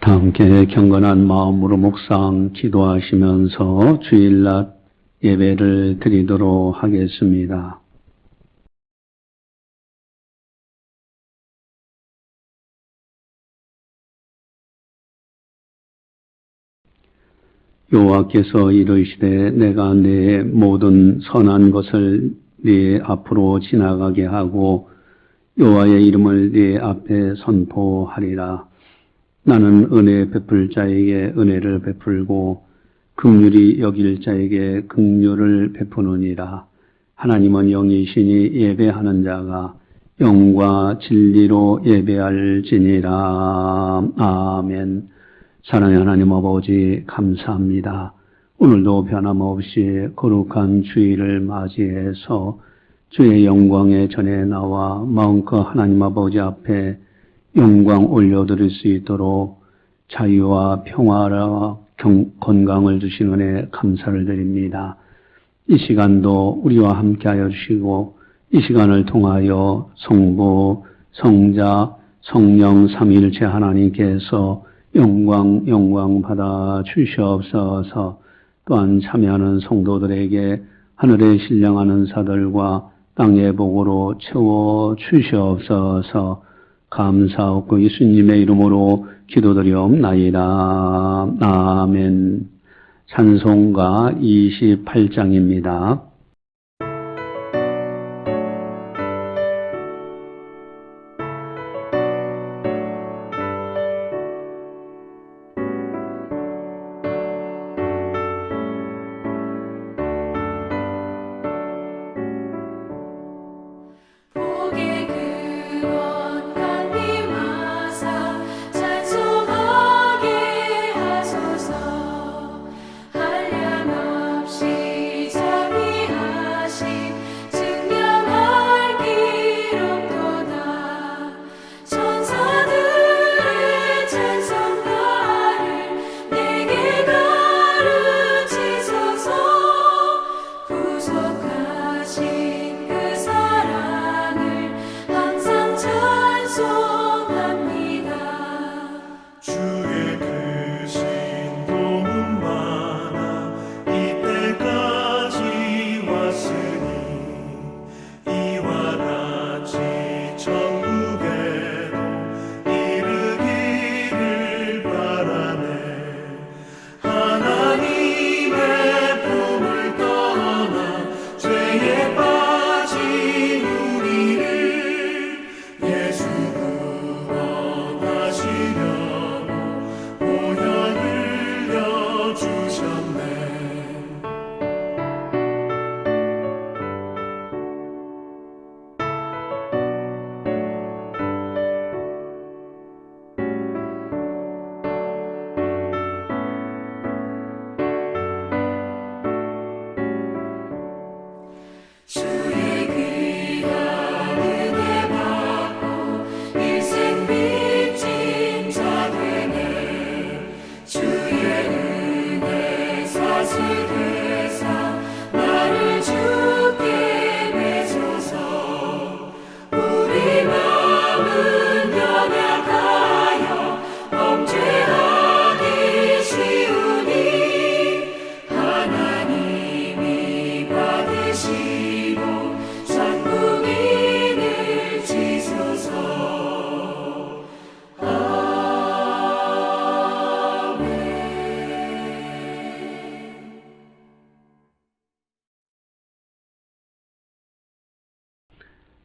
다 함께 경건한 마음으로 묵상 기도하시면서 주일낮 예배를 드리도록 하겠습니다. 여호와께서 이르시되 내가 내 모든 선한 것을 네 앞으로 지나가게 하고 여호와의 이름을 네 앞에 선포하리라. 나는 은혜 베풀 자에게 은혜를 베풀고 긍휼히 여길 자에게 긍휼을 베푸느니라. 하나님은 영이시니 예배하는 자가 영과 진리로 예배할지니라. 아멘. 사랑의 하나님 아버지 감사합니다. 오늘도 변함없이 거룩한 주일을 맞이해서 주의 영광의 전에 나와 마음껏 하나님 아버지 앞에 영광 올려드릴 수 있도록 자유와 평화와 건강을 주신 은혜 감사를 드립니다. 이 시간도 우리와 함께하여 주시고 이 시간을 통하여 성부, 성자, 성령 삼위일체 하나님께서 영광 받아 주시옵소서. 또한 참여하는 성도들에게 하늘에 신령하는 사들과 땅의 복으로 채워 주시옵소서. 감사하고 예수님의 이름으로 기도드리옵나이다. 아멘. 찬송가 28장입니다.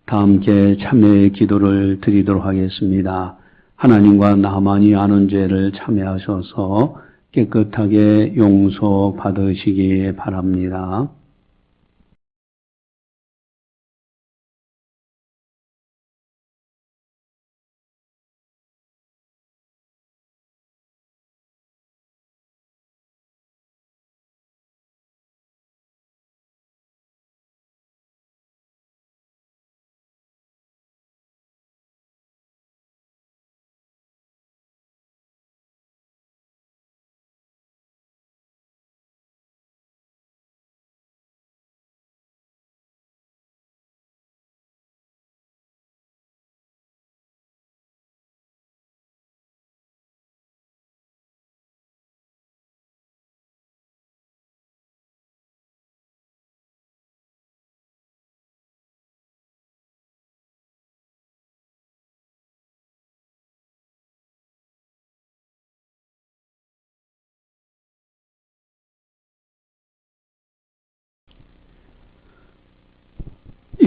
다 함께 참회의 기도를 드리도록 하겠습니다. 하나님과 나만이 아는 죄를 참회하셔서 깨끗하게 용서받으시기 바랍니다.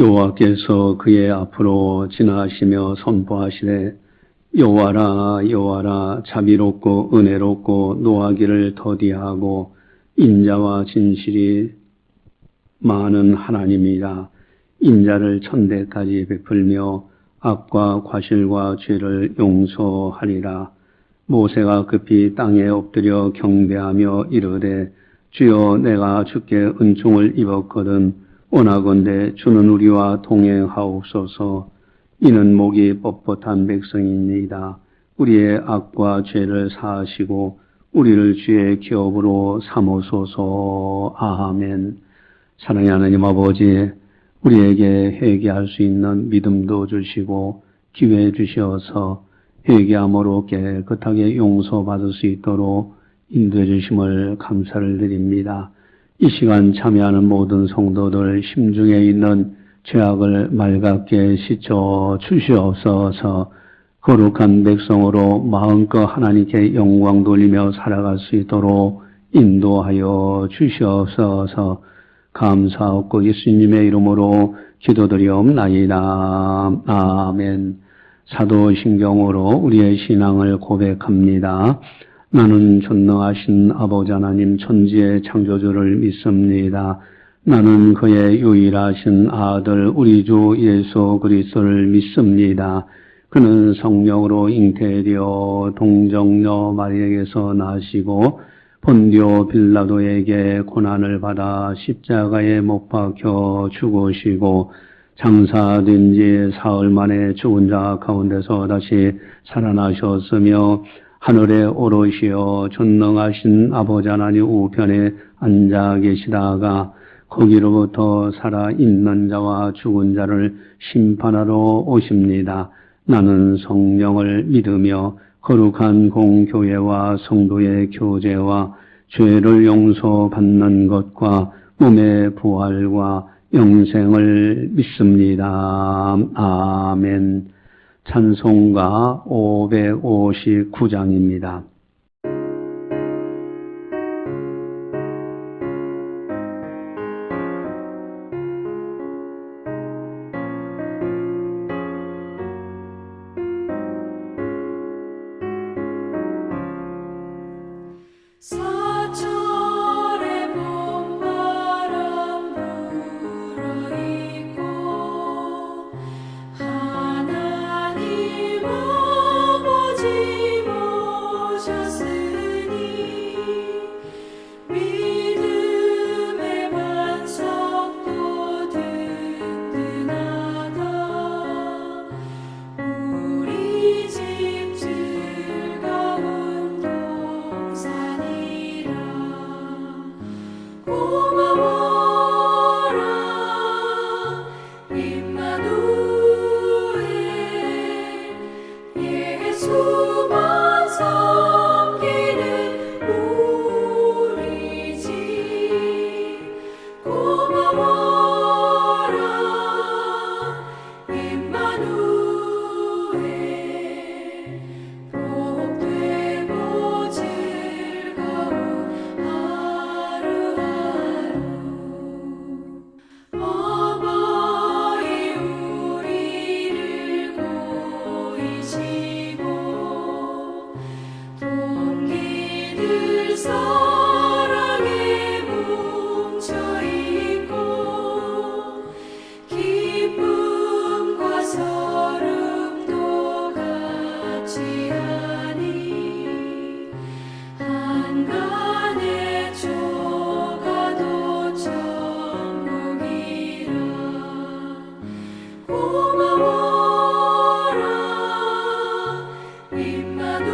여호와께서 그의 앞으로 지나가시며 선포하시되 여호와라 여호와라 자비롭고 은혜롭고 노하기를 더디하고 인자와 진실이 많은 하나님이라. 인자를 천대까지 베풀며 악과 과실과 죄를 용서하리라. 모세가 급히 땅에 엎드려 경배하며 이르되 주여 내가 주께 은총을 입었거든 원하건대 주는 우리와 동행하옵소서. 이는 목이 뻣뻣한 백성입니다. 우리의 악과 죄를 사하시고 우리를 주의 기업으로 삼으소서. 아멘. 사랑의 하나님 아버지, 우리에게 회개할 수 있는 믿음도 주시고 기회 주셔서 회개함으로 깨끗하게 용서받을 수 있도록 인도해 주심을 감사를 드립니다. 이 시간 참여하는 모든 성도들 심중에 있는 죄악을 맑게 씻어 주시옵소서. 거룩한 백성으로 마음껏 하나님께 영광 돌리며 살아갈 수 있도록 인도하여 주시옵소서. 감사하고 예수님의 이름으로 기도드리옵나이다. 아멘. 사도신경으로 우리의 신앙을 고백합니다. 나는 전능하신 아버지 하나님 천지의 창조주를 믿습니다. 나는 그의 유일하신 아들 우리 주 예수 그리스도를 믿습니다. 그는 성령으로 잉태되어 동정녀 마리아에게서 나시고 본디오 빌라도에게 고난을 받아 십자가에 못 박혀 죽으시고 장사된 지 사흘 만에 죽은 자 가운데서 다시 살아나셨으며 하늘에 오르시어 전능하신 아버지 하나님 우편에 앉아 계시다가 거기로부터 살아있는 자와 죽은 자를 심판하러 오십니다. 나는 성령을 믿으며 거룩한 공교회와 성도의 교제와 죄를 용서받는 것과 몸의 부활과 영생을 믿습니다. 아멘. 찬송가 559장입니다. 사철의 봄바람 불어있고 하나님 아버지 모셨으니 믿음의 반석도 든든하다. 우리 집 즐거운 동산이라. 고마워라 임마누엘. 예수만 섬기는 우리 집. 고마워라 임마누엘. 복되고 즐거운 하루하루. 어버이 우리를 고이시고 동기들 사랑에 뭉쳐있고 기쁨과 서름도 같이 하니 한간의 조가도 천국이라. 고마워라 임마누엘.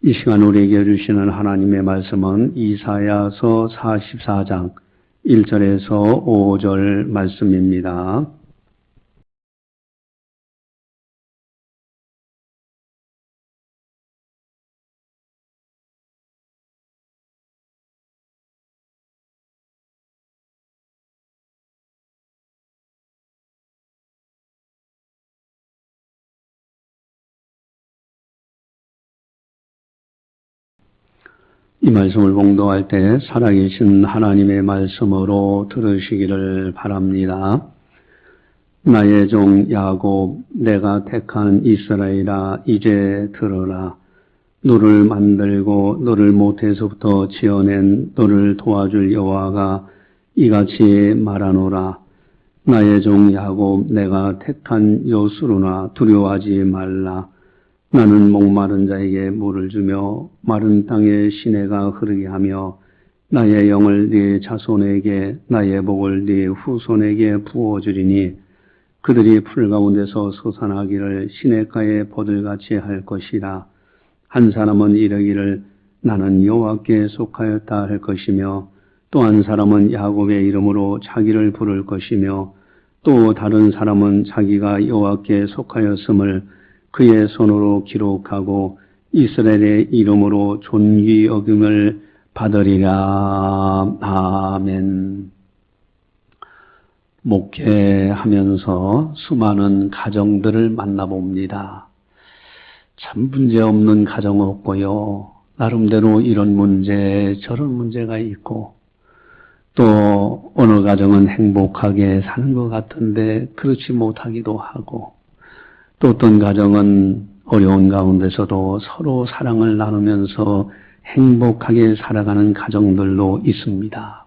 이 시간 우리에게 주시는 하나님의 말씀은 이사야서 44장 1절에서 5절 말씀입니다. 이 말씀을 봉독할 때 살아계신 하나님의 말씀으로 들으시기를 바랍니다. 나의 종 야곱, 내가 택한 이스라엘아, 이제 들어라. 너를 만들고 너를 모태에서부터 지어낸 너를 도와줄 여호와가 이같이 말하노라. 나의 종 야곱, 내가 택한 여수로나 두려워하지 말라. 나는 목마른 자에게 물을 주며 마른 땅에 시내가 흐르게 하며 나의 영을 네 자손에게 나의 복을 네 후손에게 부어주리니 그들이 풀 가운데서 솟아나기를 시냇가에 버들같이 할 것이라. 한 사람은 이르기를 나는 여호와께 속하였다 할 것이며 또 한 사람은 야곱의 이름으로 자기를 부를 것이며 또 다른 사람은 자기가 여호와께 속하였음을 그의 손으로 기록하고 이스라엘의 이름으로 존귀 여김을 받으리라. 아멘. 목회하면서 수많은 가정들을 만나봅니다. 참 문제없는 가정 없고요. 나름대로 이런 문제 저런 문제가 있고 또 어느 가정은 행복하게 사는 것 같은데 그렇지 못하기도 하고 또 어떤 가정은 어려운 가운데서도 서로 사랑을 나누면서 행복하게 살아가는 가정들도 있습니다.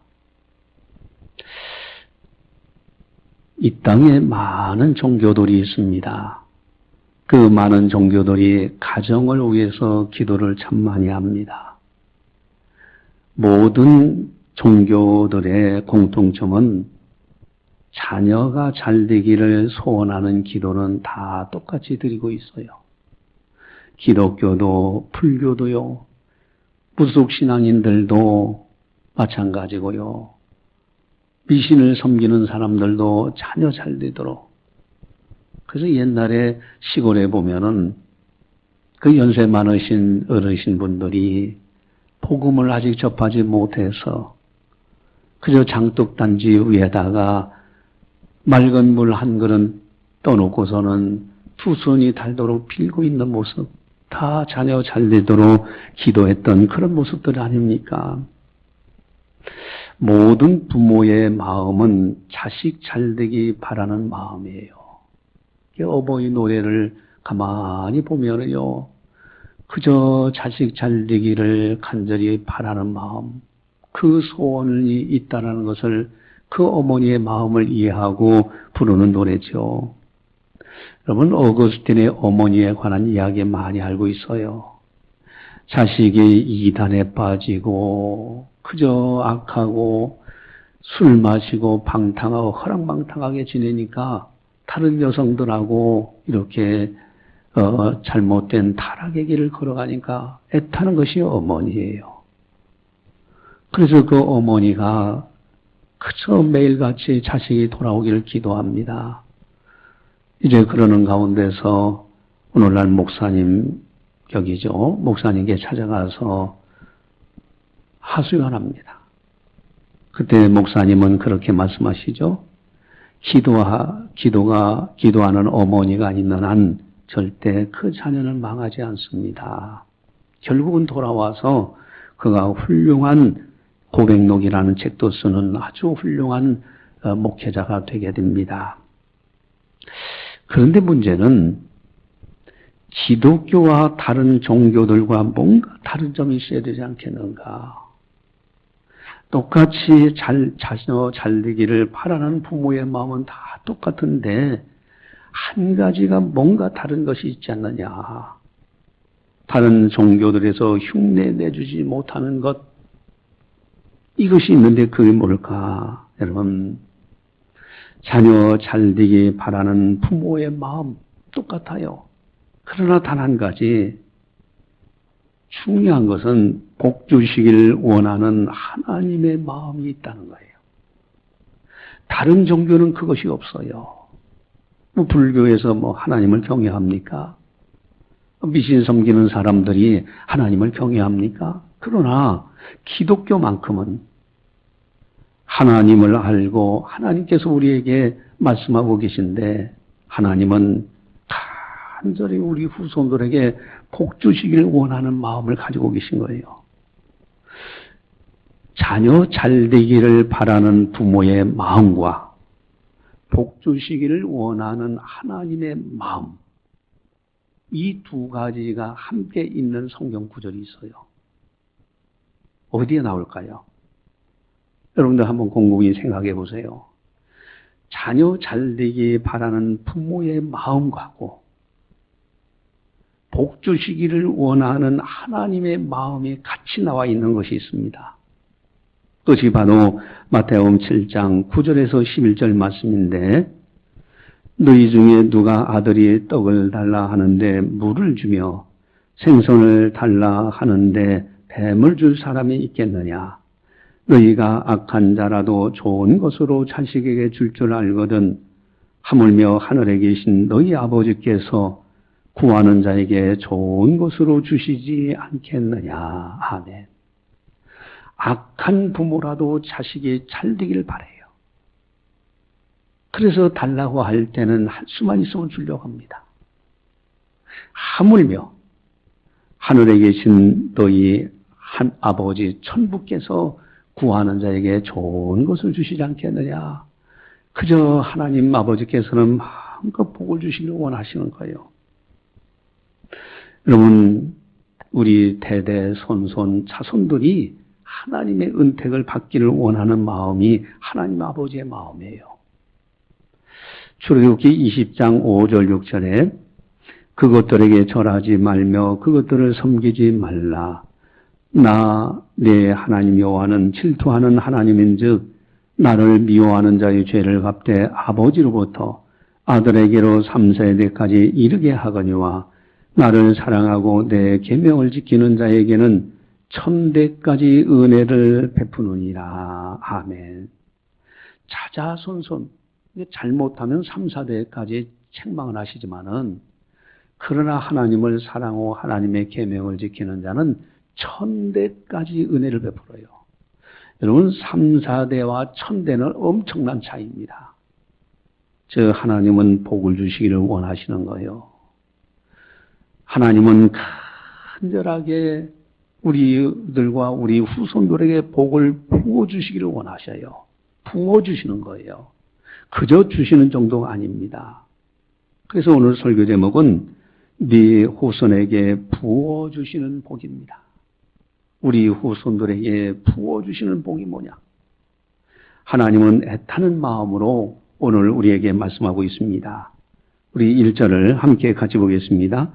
이 땅에 많은 종교들이 있습니다. 그 많은 종교들이 가정을 위해서 기도를 참 많이 합니다. 모든 종교들의 공통점은 자녀가 잘 되기를 소원하는 기도는 다 똑같이 드리고 있어요. 기독교도 불교도요. 무속신앙인들도 마찬가지고요. 미신을 섬기는 사람들도 자녀 잘 되도록. 그래서 옛날에 시골에 보면은 그 연세 많으신 어르신 분들이 복음을 아직 접하지 못해서 그저 장독단지 위에다가 맑은 물 한 그릇 떠놓고서는 두 손이 닳도록 빌고 있는 모습, 다 자녀 잘 되도록 기도했던 그런 모습들 아닙니까? 모든 부모의 마음은 자식 잘 되기 바라는 마음이에요. 어버이 노래를 가만히 보면요, 그저 자식 잘 되기를 간절히 바라는 마음, 그 소원이 있다는 것을 그 어머니의 마음을 이해하고 부르는 노래죠. 여러분, 어거스틴의 어머니에 관한 이야기 많이 알고 있어요. 자식이 이단에 빠지고 그저 악하고 술 마시고 방탕하고 허랑방탕하게 지내니까 다른 여성들하고 이렇게 잘못된 타락의 길을 걸어가니까 애타는 것이 어머니예요. 그래서 그 어머니가 그저 매일같이 자식이 돌아오기를 기도합니다. 이제 그러는 가운데서 오늘날 목사님 격이죠. 목사님께 찾아가서 하소연합니다. 그때 목사님은 그렇게 말씀하시죠. 기도하는 어머니가 있는 한 절대 그 자녀는 망하지 않습니다. 결국은 돌아와서 그가 훌륭한 고백록이라는 책도 쓰는 아주 훌륭한 목회자가 되게 됩니다. 그런데 문제는 기독교와 다른 종교들과 뭔가 다른 점이 있어야 되지 않겠는가? 똑같이 자녀 잘 되기를 바라는 부모의 마음은 다 똑같은데 한 가지가 뭔가 다른 것이 있지 않느냐? 다른 종교들에서 흉내 내주지 못하는 것, 이것이 있는데 그게 뭘까? 여러분, 자녀 잘 되기 바라는 부모의 마음 똑같아요. 그러나 단 한 가지, 중요한 것은 복 주시기를 원하는 하나님의 마음이 있다는 거예요. 다른 종교는 그것이 없어요. 뭐 불교에서 뭐 하나님을 경외합니까? 미신 섬기는 사람들이 하나님을 경외합니까? 그러나 기독교만큼은 하나님을 알고 하나님께서 우리에게 말씀하고 계신데 하나님은 간절히 우리 후손들에게 복 주시기를 원하는 마음을 가지고 계신 거예요. 자녀 잘 되기를 바라는 부모의 마음과 복 주시기를 원하는 하나님의 마음, 이 두 가지가 함께 있는 성경 구절이 있어요. 어디에 나올까요? 여러분들 한번 곰곰이 생각해 보세요. 자녀 잘 되기 바라는 부모의 마음과고 복 주시기를 원하는 하나님의 마음이 같이 나와 있는 것이 있습니다. 그것이 바로 마태복음 7장 9절에서 11절 말씀인데 너희 중에 누가 아들이 떡을 달라 하는데 물을 주며 생선을 달라 하는데 뱀을 줄 사람이 있겠느냐? 너희가 악한 자라도 좋은 것으로 자식에게 줄 줄 알거든 하물며 하늘에 계신 너희 아버지께서 구하는 자에게 좋은 것으로 주시지 않겠느냐? 아멘. 악한 부모라도 자식이 잘 되기를 바라요. 그래서 달라고 할 때는 할 수만 있으면 주려고 합니다. 하물며 하늘에 계신 너희 한 아버지 천부께서 구하는 자에게 좋은 것을 주시지 않겠느냐. 그저 하나님 아버지께서는 마음껏 복을 주시길 원하시는 거예요. 여러분, 우리 대대 손손 자손들이 하나님의 은택을 받기를 원하는 마음이 하나님 아버지의 마음이에요. 출애굽기 20장 5절 6절에 그것들에게 절하지 말며 그것들을 섬기지 말라. 나 내 하나님 여호와는 질투하는 하나님인즉 나를 미워하는 자의 죄를 갚되 아버지로부터 아들에게로 3세대까지 이르게 하거니와 나를 사랑하고 내 계명을 지키는 자에게는 1000대까지 은혜를 베푸느니라. 아멘. 자자손손 잘못하면 3, 4대까지 책망을 하시지만은 그러나 하나님을 사랑하고 하나님의 계명을 지키는 자는 1000대까지 은혜를 베풀어요. 여러분 3, 4대와 1000대는 엄청난 차이입니다. 즉 하나님은 복을 주시기를 원하시는 거예요. 하나님은 간절하게 우리들과 우리 후손들에게 복을 부어주시기를 원하셔요. 부어주시는 거예요. 그저 주시는 정도가 아닙니다. 그래서 오늘 설교 제목은 네 후손에게 부어주시는 복입니다. 우리 후손들에게 부어주시는 복이 뭐냐? 하나님은 애타는 마음으로 오늘 우리에게 말씀하고 있습니다. 우리 1절을 함께 같이 보겠습니다.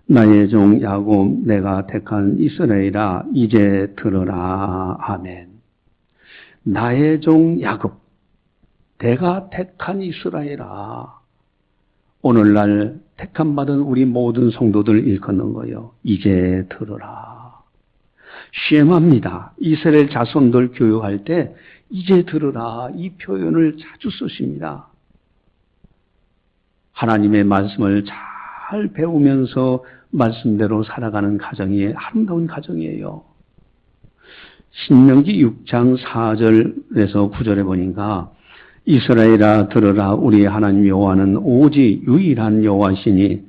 나의 종 야곱 내가 택한 이스라엘아 이제 들으라. 아멘. 나의 종 야곱 내가 택한 이스라엘아. 오늘날 택함받은 우리 모든 성도들 일컫는 거예요. 이제 들으라. 쉐마입니다. 이스라엘 자손들 교육할 때 이제 들으라 이 표현을 자주 쓰십니다. 하나님의 말씀을 잘 배우면서 말씀대로 살아가는 가정이 아름다운 가정이에요. 신명기 6장 4절에서 9절에 보니까 이스라엘아 들으라 우리 하나님 여호와는 오직 유일한 여호와시니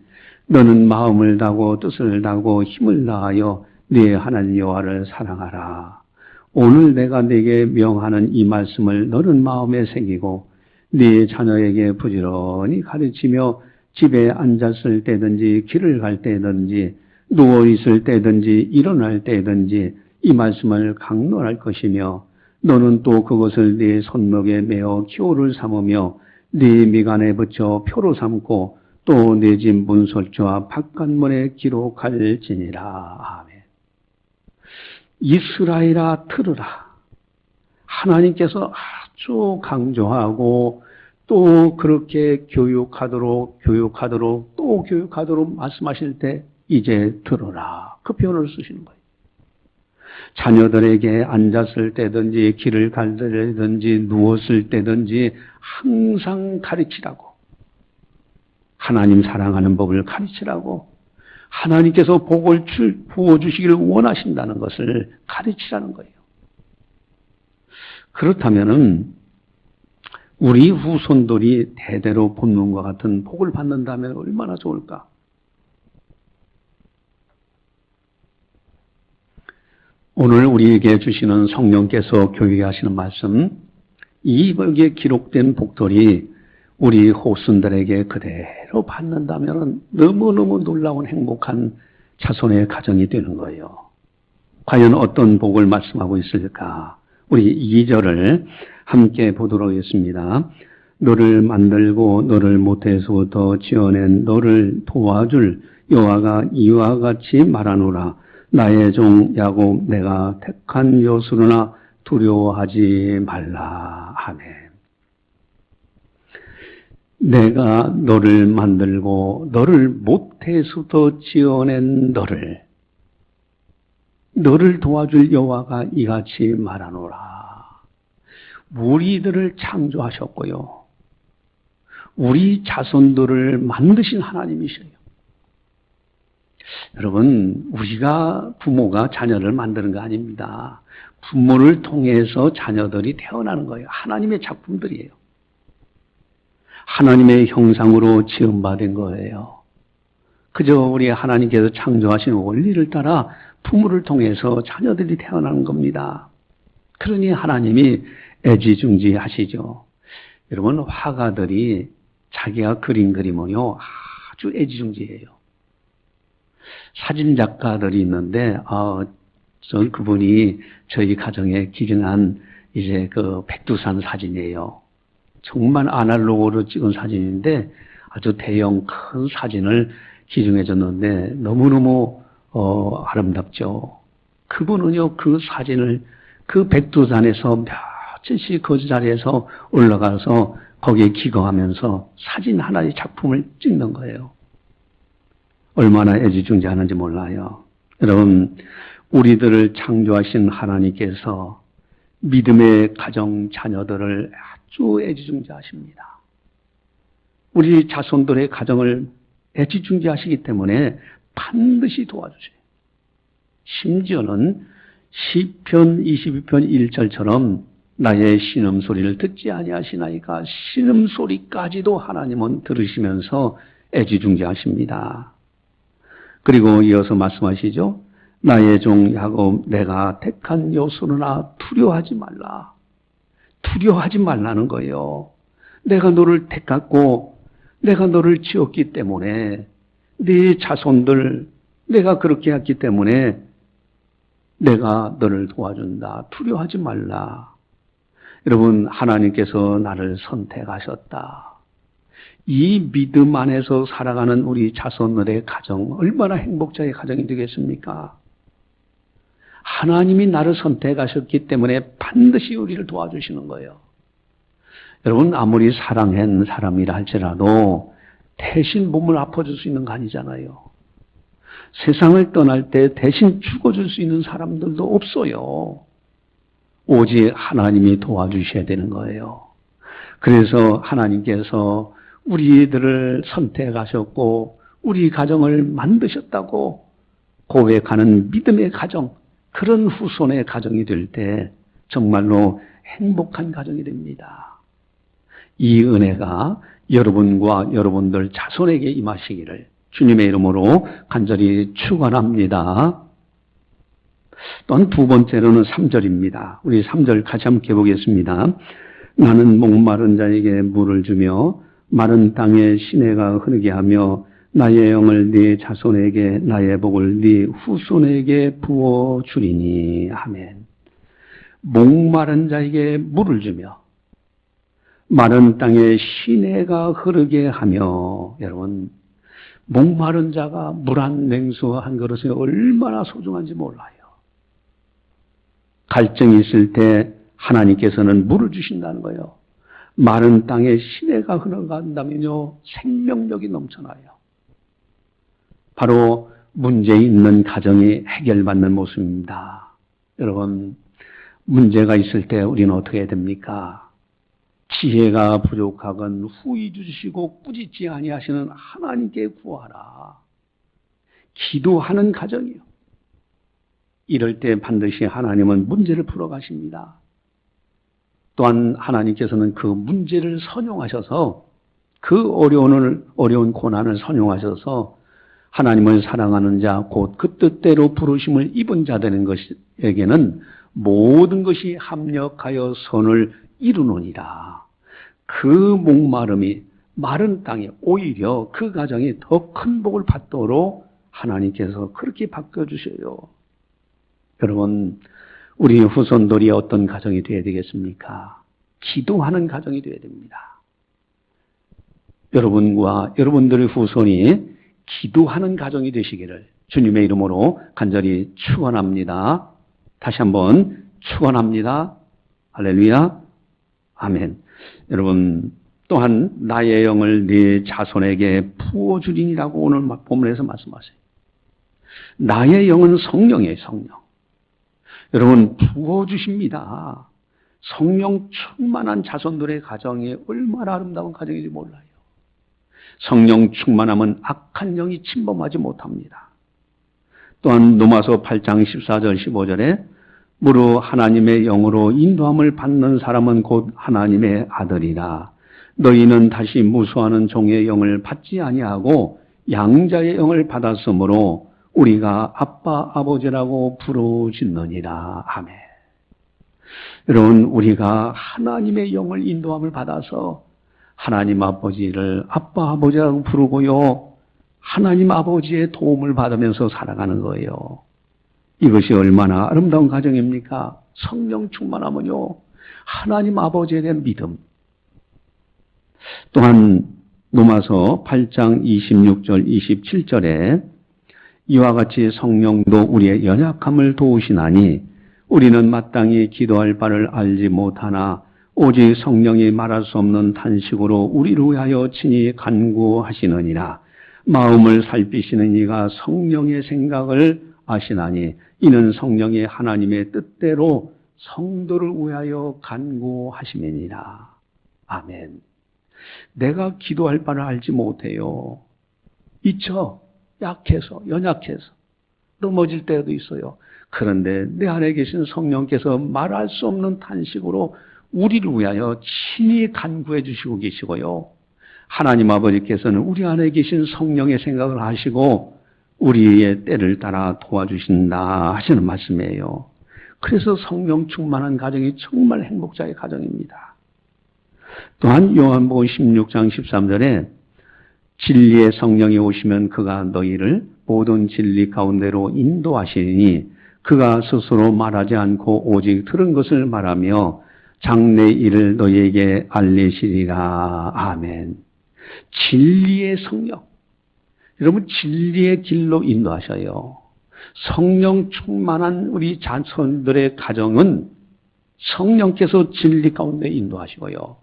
너는 마음을 다하고 뜻을 다하고 힘을 다하여 네 하나님 여호와를 사랑하라. 오늘 내가 네게 명하는 이 말씀을 너는 마음에 새기고 네 자녀에게 부지런히 가르치며 집에 앉았을 때든지 길을 갈 때든지 누워있을 때든지 일어날 때든지 이 말씀을 강론할 것이며 너는 또 그것을 네 손목에 메어 기호를 삼으며 네 미간에 붙여 표로 삼고 또 네 집 문설주와 바깥문에 기록할지니라. 아멘. 이스라엘아 들으라. 하나님께서 아주 강조하고 또 그렇게 교육하도록 말씀하실 때 이제 들으라. 그 표현을 쓰시는 거예요. 자녀들에게 앉았을 때든지 길을 갈더라든지 누웠을 때든지 항상 가르치라고. 하나님 사랑하는 법을 가르치라고. 하나님께서 복을 부어주시기를 원하신다는 것을 가르치라는 거예요. 그렇다면은 우리 후손들이 대대로 본문과 같은 복을 받는다면 얼마나 좋을까? 오늘 우리에게 주시는 성령께서 교육에 하시는 말씀, 여기에 기록된 복들이 우리 후손들에게 그대로 받는다면 너무너무 놀라운 행복한 자손의 가정이 되는 거예요. 과연 어떤 복을 말씀하고 있을까? 우리 2절을 함께 보도록 하겠습니다. 너를 만들고 너를 모태에서부터 지어낸 너를 도와줄 여호와가 이와 같이 말하노라. 나의 종 야곱 내가 택한 요소로나 두려워하지 말라. 아멘. 내가 너를 만들고 너를 모태에서부터 지어낸 너를 도와줄 여호와가 이같이 말하노라. 우리들을 창조하셨고요. 우리 자손들을 만드신 하나님이셔요. 여러분, 우리가 부모가 자녀를 만드는 거 아닙니다. 부모를 통해서 자녀들이 태어나는 거예요. 하나님의 작품들이에요. 하나님의 형상으로 지음받은 거예요. 그저 우리 하나님께서 창조하신 원리를 따라 부모를 통해서 자녀들이 태어나는 겁니다. 그러니 하나님이 애지중지하시죠. 여러분, 화가들이 자기가 그린 그림은요 아주 애지중지해요. 사진작가들이 있는데 그분이 저희 가정에 기증한 이제 그 백두산 사진이에요. 정말 아날로그로 찍은 사진인데 아주 대형 큰 사진을 기증해 줬는데 너무너무 아름답죠. 그분은요 그 사진을 그 백두산에서 며칠씩 그 자리에서 올라가서 거기에 기거하면서 사진 하나의 작품을 찍는 거예요. 얼마나 애지중지하는지 몰라요. 여러분, 우리들을 창조하신 하나님께서 믿음의 가정 자녀들을 아주 애지중지하십니다. 우리 자손들의 가정을 애지중지하시기 때문에 반드시 도와주세요. 심지어는 시편 22편 1절처럼 나의 신음소리를 듣지 아니하시나이까 신음소리까지도 하나님은 들으시면서 애지중지하십니다. 그리고 이어서 말씀하시죠. 나의 종 야곱 내가 택한 요소나 두려워하지 말라. 두려워하지 말라는 거예요. 내가 너를 택했고 내가 너를 지었기 때문에 네 자손들 내가 그렇게 했기 때문에 내가 너를 도와준다. 두려워하지 말라. 여러분, 하나님께서 나를 선택하셨다. 이 믿음 안에서 살아가는 우리 자손들의 가정, 얼마나 행복자의 가정이 되겠습니까? 하나님이 나를 선택하셨기 때문에 반드시 우리를 도와주시는 거예요. 여러분, 아무리 사랑한 사람이라 할지라도 대신 몸을 아파줄 수 있는 거 아니잖아요. 세상을 떠날 때 대신 죽어줄 수 있는 사람들도 없어요. 오직 하나님이 도와주셔야 되는 거예요. 그래서 하나님께서 우리들을 선택하셨고 우리 가정을 만드셨다고 고백하는 믿음의 가정, 그런 후손의 가정이 될 때 정말로 행복한 가정이 됩니다. 이 은혜가 여러분과 여러분들 자손에게 임하시기를 주님의 이름으로 간절히 축원합니다. 또한 두 번째로는 3절입니다. 우리 3절 같이 함께 보겠습니다. 나는 목마른 자에게 물을 주며 마른 땅에 시내가 흐르게 하며 나의 영을 네 자손에게 나의 복을 네 후손에게 부어 주리니. 아멘. 목마른 자에게 물을 주며 마른 땅에 시내가 흐르게 하며. 여러분, 목마른 자가 물 한 냉수 한 그릇이 얼마나 소중한지 몰라요. 갈증이 있을 때 하나님께서는 물을 주신다는 거예요. 마른 땅에 시내가 흘러간다면요 생명력이 넘쳐나요. 바로 문제 있는 가정이 해결받는 모습입니다. 여러분, 문제가 있을 때 우리는 어떻게 해야 됩니까? 지혜가 부족하건 후히 주시고 꾸짖지 아니하시는 하나님께 구하라. 기도하는 가정이요. 이럴 때 반드시 하나님은 문제를 풀어가십니다. 또한 하나님께서는 그 문제를 선용하셔서 그 어려운 고난을 선용하셔서 하나님을 사랑하는 자, 곧 그 뜻대로 부르심을 입은 자 되는 것에게는 모든 것이 합력하여 선을 이루느니라. 그 목마름이 마른 땅에 오히려 그 가정이 더 큰 복을 받도록 하나님께서 그렇게 바꿔주셔요. 여러분, 우리 후손들이 어떤 가정이 되어야 되겠습니까? 기도하는 가정이 되어야 됩니다. 여러분과 여러분들의 후손이 기도하는 가정이 되시기를 주님의 이름으로 간절히 축원합니다. 다시 한번 축원합니다. 할렐루야. 아멘. 여러분, 또한 나의 영을 네 자손에게 부어주리니라고 오늘 본문에서 말씀하세요. 나의 영은 성령이에요, 성령. 여러분, 부어주십니다. 성령 충만한 자손들의 가정이 얼마나 아름다운 가정인지 몰라요. 성령 충만하면 악한 영이 침범하지 못합니다. 또한 로마서 8장 14절 15절에 무릇 하나님의 영으로 인도함을 받는 사람은 곧 하나님의 아들이라. 너희는 다시 무수하는 종의 영을 받지 아니하고 양자의 영을 받았으므로 우리가 아빠 아버지라고 부르짖느니라. 아멘. 여러분, 우리가 하나님의 영을 인도함을 받아서 하나님 아버지를 아빠 아버지라고 부르고요, 하나님 아버지의 도움을 받으면서 살아가는 거예요. 이것이 얼마나 아름다운 가정입니까? 성령 충만하면요, 하나님 아버지에 대한 믿음. 또한 로마서 8장 26절 27절에 이와 같이 성령도 우리의 연약함을 도우시나니 우리는 마땅히 기도할 바를 알지 못하나 오직 성령이 말할 수 없는 탄식으로 우리를 위하여 친히 간구하시느니라. 마음을 살피시는 이가 성령의 생각을 아시나니 이는 성령이 하나님의 뜻대로 성도를 위하여 간구하심이니라. 아멘. 내가 기도할 바를 알지 못해요. 잊혀, 약해서, 연약해서 넘어질 때도 있어요. 그런데 내 안에 계신 성령께서 말할 수 없는 탄식으로 우리를 위하여 친히 간구해 주시고 계시고요, 하나님 아버지께서는 우리 안에 계신 성령의 생각을 하시고 우리의 때를 따라 도와주신다 하시는 말씀이에요. 그래서 성령 충만한 가정이 정말 행복자의 가정입니다. 또한 요한복음 16장 13절에 진리의 성령이 오시면 그가 너희를 모든 진리 가운데로 인도하시니 그가 스스로 말하지 않고 오직 들은 것을 말하며 장래 일을 너희에게 알리시리라. 아멘. 진리의 성령. 여러분, 진리의 길로 인도하셔요. 성령 충만한 우리 자손들의 가정은 성령께서 진리 가운데 인도하시고요,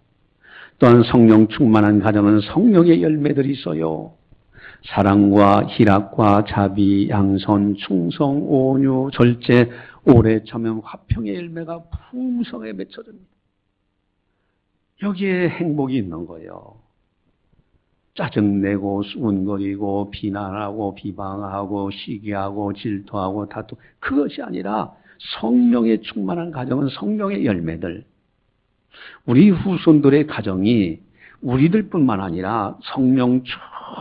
또한 성령 충만한 가정은 성령의 열매들이 있어요. 사랑과 희락과 자비, 양선, 충성, 온유, 절제, 오래 참음, 화평의 열매가 풍성하게 맺혀집니다. 여기에 행복이 있는 거예요. 짜증내고 수군거리고 비난하고 비방하고 시기하고 질투하고 다투, 그것이 아니라 성령의 충만한 가정은 성령의 열매들. 우리 후손들의 가정이 우리들뿐만 아니라 성령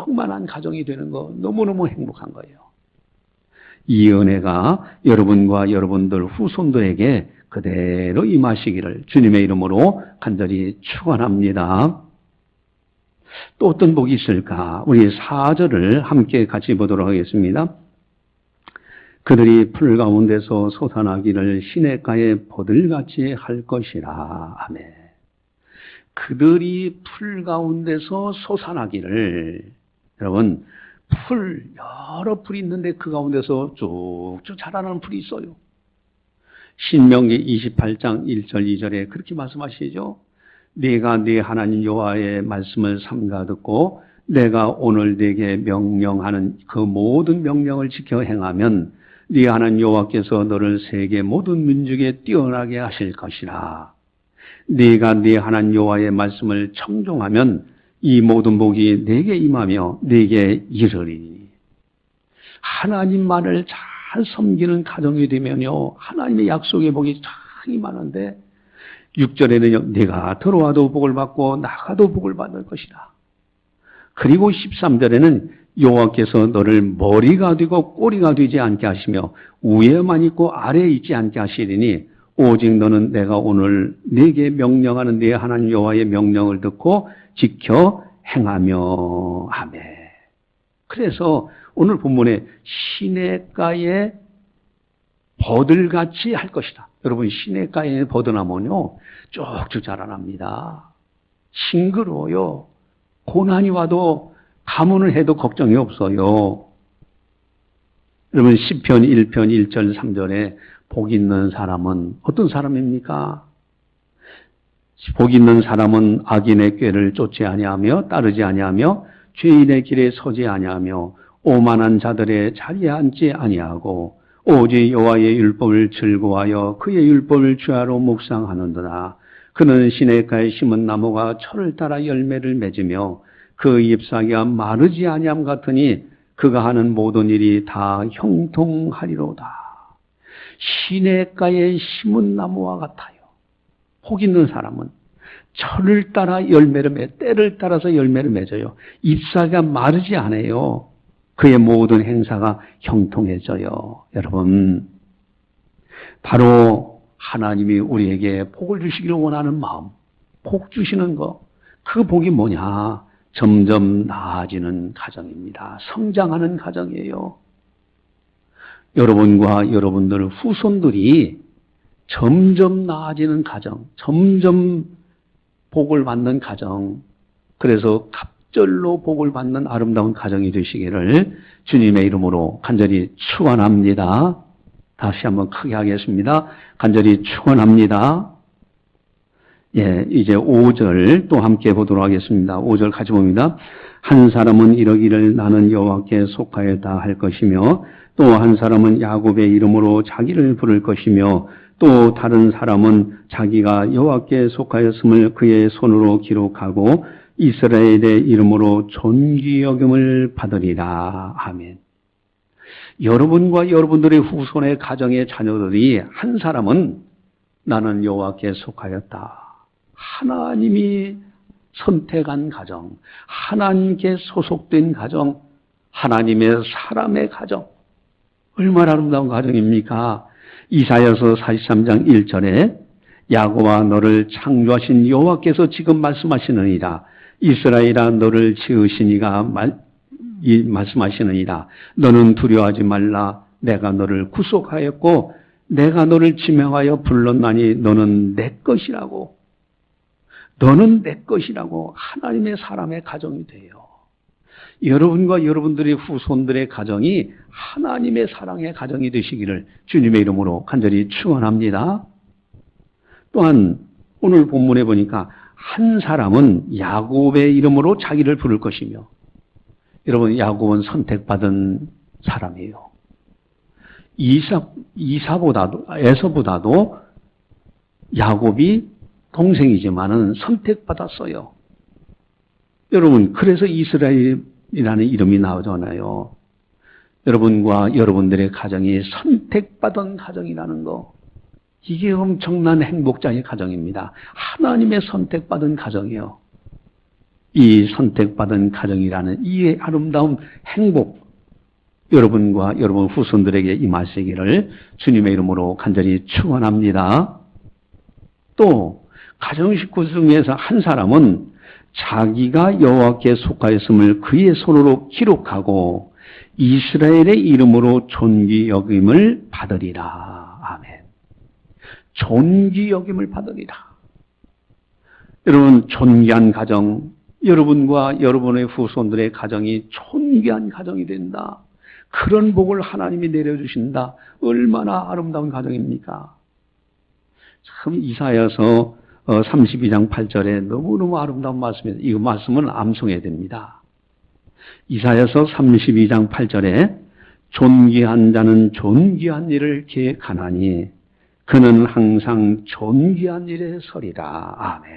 충만한 가정이 되는 거 너무너무 행복한 거예요. 이 은혜가 여러분과 여러분들 후손들에게 그대로 임하시기를 주님의 이름으로 간절히 축원합니다. 또 어떤 복이 있을까? 우리 4절을 함께 같이 보도록 하겠습니다. 그들이 풀 가운데서 솟아나기를 시냇가에 버들같이 할 것이라. 아멘. 그들이 풀 가운데서 솟아나기를. 여러분, 여러 풀이 있는데 그 가운데서 쭉쭉 자라나는 풀이 있어요. 신명기 28장 1절 2절에 그렇게 말씀하시죠. 네가 네 하나님 여호와의 말씀을 삼가 듣고 내가 오늘 네게 명령하는 그 모든 명령을 지켜 행하면 네 하나님 여호와께서 너를 세계 모든 민족에 뛰어나게 하실 것이라. 네가 네 하나님 여호와의 말씀을 청종하면 이 모든 복이 네게 임하며 네게 이르리니. 하나님 말을 잘 섬기는 가정이 되면요, 하나님의 약속의 복이 참 많은데 6절에는요, 네가 들어와도 복을 받고 나가도 복을 받을 것이라. 그리고 13절에는 여호와께서 너를 머리가 되고 꼬리가 되지 않게 하시며 위에만 있고 아래에 있지 않게 하시리니 오직 너는 내가 오늘 네게 명령하는 네 하나님 여호와의 명령을 듣고 지켜 행하며 하매. 그래서 오늘 본문에 시냇가에 버들같이 할 것이다. 여러분, 시냇가에 버드나무는요 쭉쭉 자라납니다. 싱그러워요. 고난이 와도 가뭄을 해도 걱정이 없어요. 여러분, 시편 1편 1절 3절에 복 있는 사람은 어떤 사람입니까? 복 있는 사람은 악인의 꾀를 쫓지 아니하며 따르지 아니하며 죄인의 길에 서지 아니하며 오만한 자들의 자리에 앉지 아니하고 오직 여호와의 율법을 즐거워하여 그의 율법을 주야로 묵상하는도다. 그는 시냇가에 심은 나무가 철을 따라 열매를 맺으며 그 잎사귀가 마르지 아니함 같으니 그가 하는 모든 일이 다 형통하리로다. 시냇가에 심은 나무와 같아요. 복 있는 사람은 철을 따라 열매를 때를 따라서 열매를 맺어요. 잎사귀가 마르지 않아요. 그의 모든 행사가 형통해져요. 여러분, 바로 하나님이 우리에게 복을 주시기를 원하는 마음, 복 주시는 거, 그 복이 뭐냐? 점점 나아지는 가정입니다. 성장하는 가정이에요. 여러분과 여러분들 후손들이 점점 나아지는 가정, 점점 복을 받는 가정, 그래서 갑절로 복을 받는 아름다운 가정이 되시기를 주님의 이름으로 간절히 축원합니다. 다시 한번 크게 하겠습니다. 간절히 축원합니다. 예, 이제 5절 또 함께 보도록 하겠습니다. 5절 같이 봅니다. 한 사람은 이러기를 나는 여호와께 속하였다 할 것이며 또 한 사람은 야곱의 이름으로 자기를 부를 것이며 또 다른 사람은 자기가 여호와께 속하였음을 그의 손으로 기록하고 이스라엘의 이름으로 존귀 여김을 받으리라. 아멘. 여러분과 여러분들의 후손의 가정의 자녀들이 한 사람은 나는 여호와께 속하였다. 하나님이 선택한 가정, 하나님께 소속된 가정, 하나님의 사람의 가정, 얼마나 아름다운 가정입니까? 이사야서 43장 1절에 야곱아 너를 창조하신 여호와께서 지금 말씀하시느니라. 이스라엘아 너를 지으시니가 말씀하시느니라. 너는 두려워하지 말라. 내가 너를 구속하였고 내가 너를 지명하여 불렀나니 너는 내 것이라고. 너는 내 것이라고. 하나님의 사람의 가정이 돼요. 여러분과 여러분들의 후손들의 가정이 하나님의 사랑의 가정이 되시기를 주님의 이름으로 간절히 축원합니다. 또한 오늘 본문에 보니까 한 사람은 야곱의 이름으로 자기를 부를 것이며, 여러분 야곱은 선택받은 사람이에요. 에서보다도 야곱이 동생이지만은 선택받았어요. 여러분, 그래서 이스라엘이라는 이름이 나오잖아요. 여러분과 여러분들의 가정이 선택받은 가정이라는 거, 이게 엄청난 행복자의 가정입니다. 하나님의 선택받은 가정이요. 이 선택받은 가정이라는 이 아름다운 행복, 여러분과 여러분 후손들에게 임하시기를 주님의 이름으로 간절히 축원합니다. 또 가정 식구 중에서 한 사람은 자기가 여호와께 속하였음을 그의 손으로 기록하고 이스라엘의 이름으로 존귀 여김을 받으리라. 아멘. 존귀 여김을 받으리라. 여러분, 존귀한 가정, 여러분과 여러분의 후손들의 가정이 존귀한 가정이 된다. 그런 복을 하나님이 내려주신다. 얼마나 아름다운 가정입니까? 참 이사야서 32장 8절에 너무너무 아름다운 말씀이에요. 이 말씀은 암송해야 됩니다. 이사야서 32장 8절에 존귀한 자는 존귀한 일을 계획하나니 그는 항상 존귀한 일에 서리라. 아멘.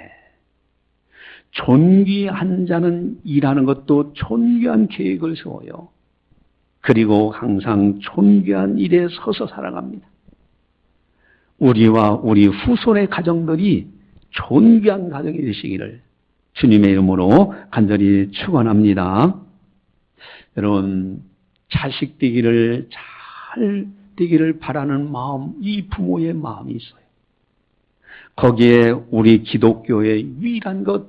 존귀한 자는 일하는 것도 존귀한 계획을 세워요. 그리고 항상 존귀한 일에 서서 살아갑니다. 우리와 우리 후손의 가정들이 존귀한 가정이 되시기를 주님의 이름으로 간절히 축원합니다. 여러분, 자식 되기를 잘 되기를 바라는 마음, 이 부모의 마음이 있어요. 거기에 우리 기독교의 유일한 것,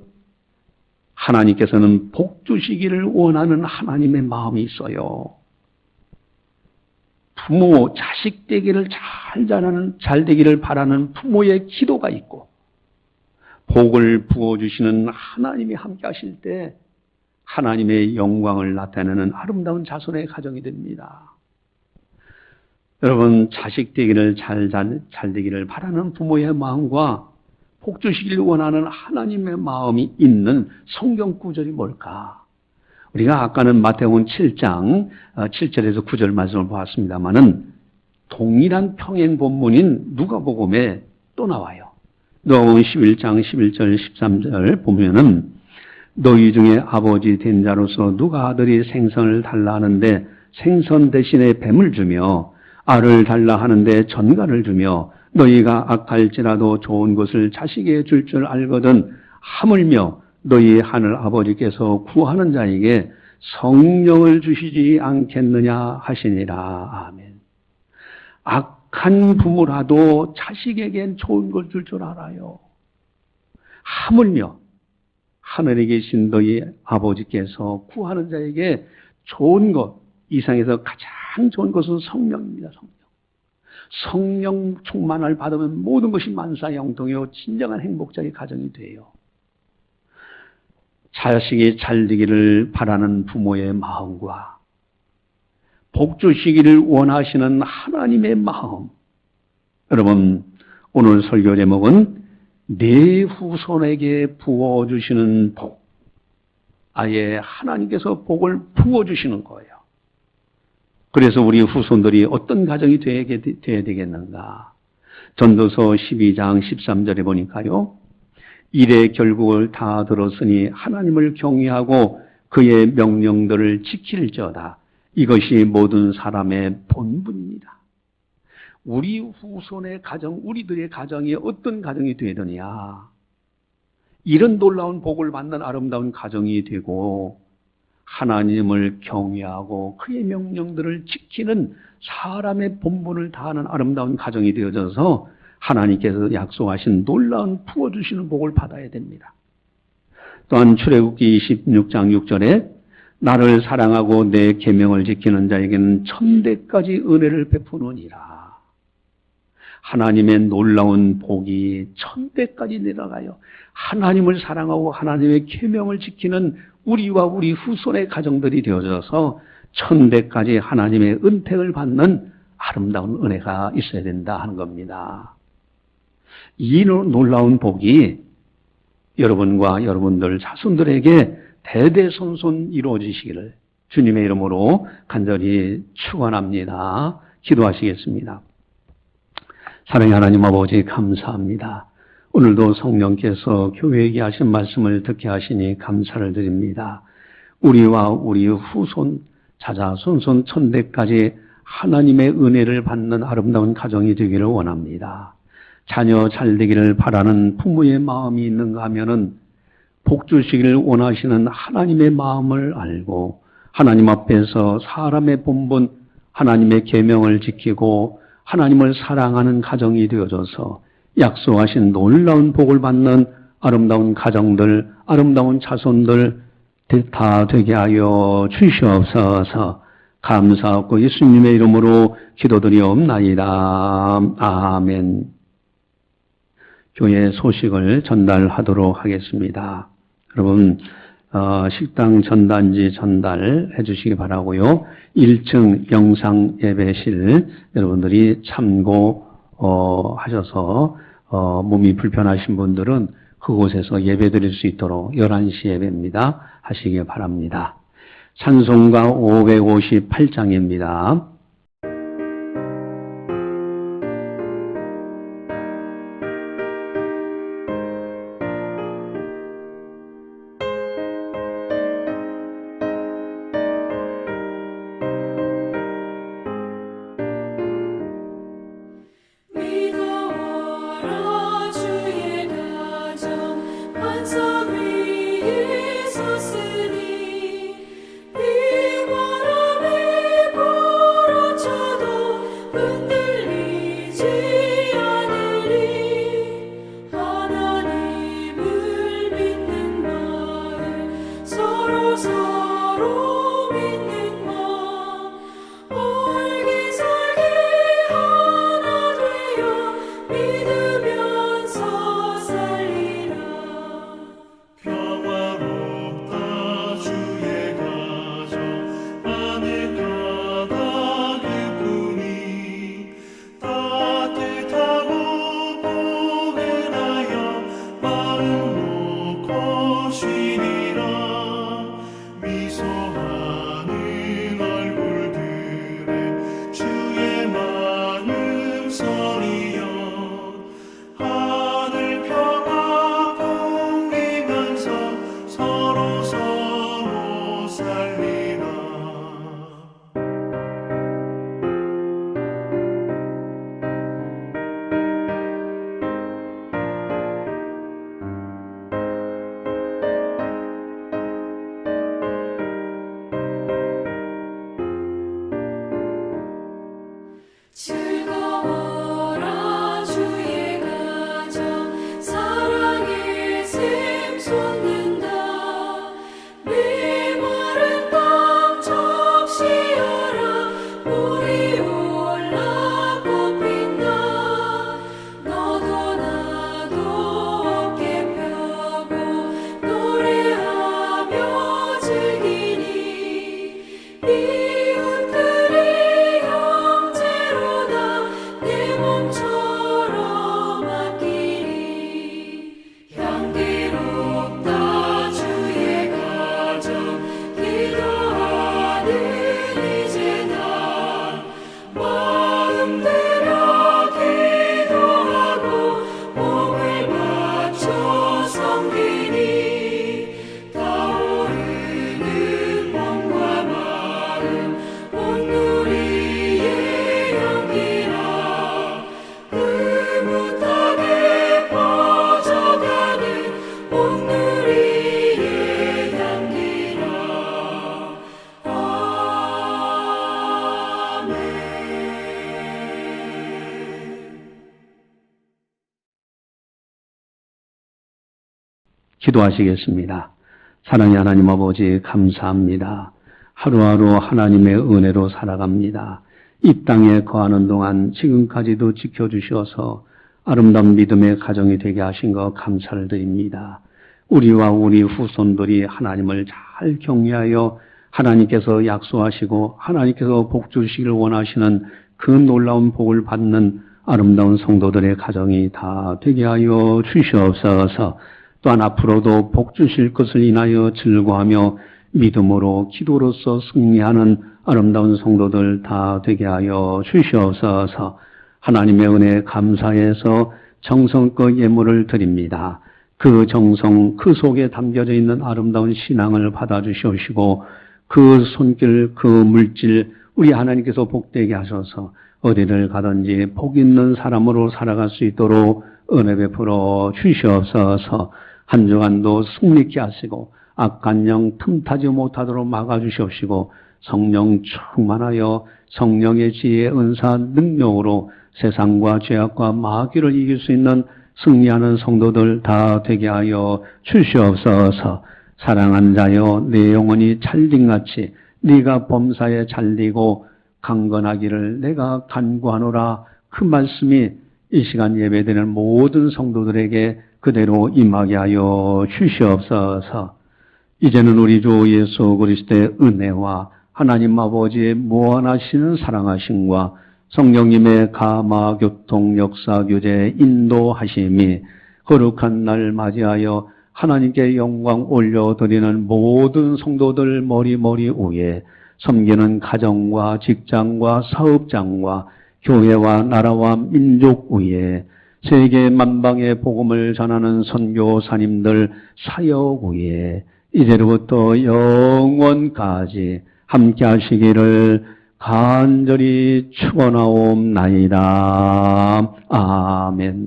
하나님께서는 복 주시기를 원하는 하나님의 마음이 있어요. 부모, 자식 되기를 잘 되기를 바라는 부모의 기도가 있고, 복을 부어주시는 하나님이 함께 하실 때 하나님의 영광을 나타내는 아름다운 자손의 가정이 됩니다. 여러분, 자식 되기를 잘 되기를 바라는 부모의 마음과 복 주시기를 원하는 하나님의 마음이 있는 성경 구절이 뭘까? 우리가 아까는 마태복음 7장 7절에서 9절 말씀을 보았습니다마는 동일한 평행 본문인 누가복음에 또 나와요. 누가복음 11장 11절 13절 보면은 너희 중에 아버지 된 자로서 누가 아들이 생선을 달라 하는데 생선 대신에 뱀을 주며 알을 달라 하는데 전갈을 주며 너희가 악할지라도 좋은 것을 자식에게 줄 줄 알거든 하물며 너희 하늘 아버지께서 구하는 자에게 성령을 주시지 않겠느냐 하시니라. 아멘. 악한 부모라도 자식에겐 좋은 걸 줄 줄 알아요. 하물며 하늘에 계신 너희 아버지께서 구하는 자에게 좋은 것, 이 세상에서 가장 좋은 것은 성령입니다. 성령 충만을 받으면 모든 것이 만사형통이요 진정한 행복자의 가정이 돼요. 자식이 잘 되기를 바라는 부모의 마음과 복 주시기를 원하시는 하나님의 마음. 여러분, 오늘 설교 제목은 내 후손에게 부어주시는 복. 아예 하나님께서 복을 부어주시는 거예요. 그래서 우리 후손들이 어떤 가정이 돼야 되겠는가? 전도서 12장 13절에 보니까요. 일의 결국을 다 들었으니 하나님을 경외하고 그의 명령들을 지킬지어다. 이것이 모든 사람의 본분입니다. 우리 후손의 가정, 우리들의 가정이 어떤 가정이 되느냐? 이런 놀라운 복을 받는 아름다운 가정이 되고 하나님을 경외하고 그의 명령들을 지키는 사람의 본분을 다하는 아름다운 가정이 되어져서 하나님께서 약속하신 놀라운 부어주시는 복을 받아야 됩니다. 또한 출애굽기 26장 6절에 나를 사랑하고 내 계명을 지키는 자에게는 천대까지 은혜를 베푸느니라. 하나님의 놀라운 복이 천대까지 내려가요. 하나님을 사랑하고 하나님의 계명을 지키는 우리와 우리 후손의 가정들이 되어져서 천대까지 하나님의 은택을 받는 아름다운 은혜가 있어야 된다 하는 겁니다. 이 놀라운 복이 여러분과 여러분들 자손들에게 대대손손 이루어지시기를 주님의 이름으로 간절히 축원합니다. 기도하시겠습니다. 사랑의 하나님 아버지 감사합니다. 오늘도 성령께서 교회에게 하신 말씀을 듣게 하시니 감사를 드립니다. 우리와 우리 후손, 자자손손 천대까지 하나님의 은혜를 받는 아름다운 가정이 되기를 원합니다. 자녀 잘 되기를 바라는 부모의 마음이 있는가 하면은 복 주시기를 원하시는 하나님의 마음을 알고 하나님 앞에서 사람의 본분, 하나님의 계명을 지키고 하나님을 사랑하는 가정이 되어져서 약속하신 놀라운 복을 받는 아름다운 가정들, 아름다운 자손들 다 되게 하여 주시옵소서. 감사하고 예수님의 이름으로 기도드리옵나이다. 아멘. 교회 소식을 전달하도록 하겠습니다. 여러분, 식당 전단지 전달해 주시기 바라고요. 1층 영상 예배실 여러분들이 참고하셔서 몸이 불편하신 분들은 그곳에서 예배 드릴 수 있도록 11시 예배입니다. 하시기 바랍니다. 찬송가 558장입니다. 오시리라. 미소하는 얼굴들에 주의 마음 소리여. 하늘 평화 풍기면서 서로 살리라. 즐거워라 주의 가정 사랑의 샘 솟는다. 메마른 땅 적시하라. 물이 올라 꽃핀다. 너도 나도 어깨 펴고 노래하며 즐기니. 이웃들이 형제로다. 내 몸처럼 아끼리. 향기롭다 주의 가정 기도하는 이제다. 마음 들여 기도하고 몸을 바쳐 섬기니. 타오르는 몸과 마음 온누리의 향기라. 흐뭇하게 퍼져가는 온누리의 향기라. 아멘. 기도하시겠습니다. 사랑의 하나님 아버지 감사합니다. 하루하루 하나님의 은혜로 살아갑니다. 이 땅에 거하는 동안 지금까지도 지켜주셔서 아름다운 믿음의 가정이 되게 하신 것 감사를 드립니다. 우리와 우리 후손들이 하나님을 잘 경외하여 하나님께서 약속하시고 하나님께서 복 주시기를 원하시는 그 놀라운 복을 받는 아름다운 성도들의 가정이 다 되게 하여 주시옵소서. 또한 앞으로도 복 주실 것을 인하여 즐거워하며 믿음으로 기도로서 승리하는 아름다운 성도들 다 되게 하여 주시옵소서. 하나님의 은혜에 감사해서 정성껏 예물을 드립니다. 그 정성, 그 속에 담겨져 있는 아름다운 신앙을 받아주시옵시고 그 손길, 그 물질 우리 하나님께서 복되게 하셔서 어디를 가든지 복 있는 사람으로 살아갈 수 있도록 은혜 베풀어 주시옵소서. 한 주간도 승리케 하시고 악한 영 틈타지 못하도록 막아주시옵시고 성령 충만하여 성령의 지혜, 은사, 능력으로 세상과 죄악과 마귀를 이길 수 있는 승리하는 성도들 다 되게 하여 주시옵소서. 사랑한 자여 내 영혼이 찰딩같이 네가 범사에 잘리고 강건하기를 내가 간구하노라. 그 말씀이 이 시간 예배드리는 모든 성도들에게 그대로 임하게 하여 주시옵소서. 이제는 우리 주 예수 그리스도의 은혜와 하나님 아버지의 무한하시는 사랑하심과 성령님의 감화, 교통, 역사, 교제, 인도하심이 거룩한 날 맞이하여 하나님께 영광 올려드리는 모든 성도들 머리 위에 섬기는 가정과 직장과 사업장과 교회와 나라와 민족 위에 세계 만방의 복음을 전하는 선교사님들 사역 위에 이제로부터 영원까지 함께 하시기를 간절히 축원하옵나이다. 아멘.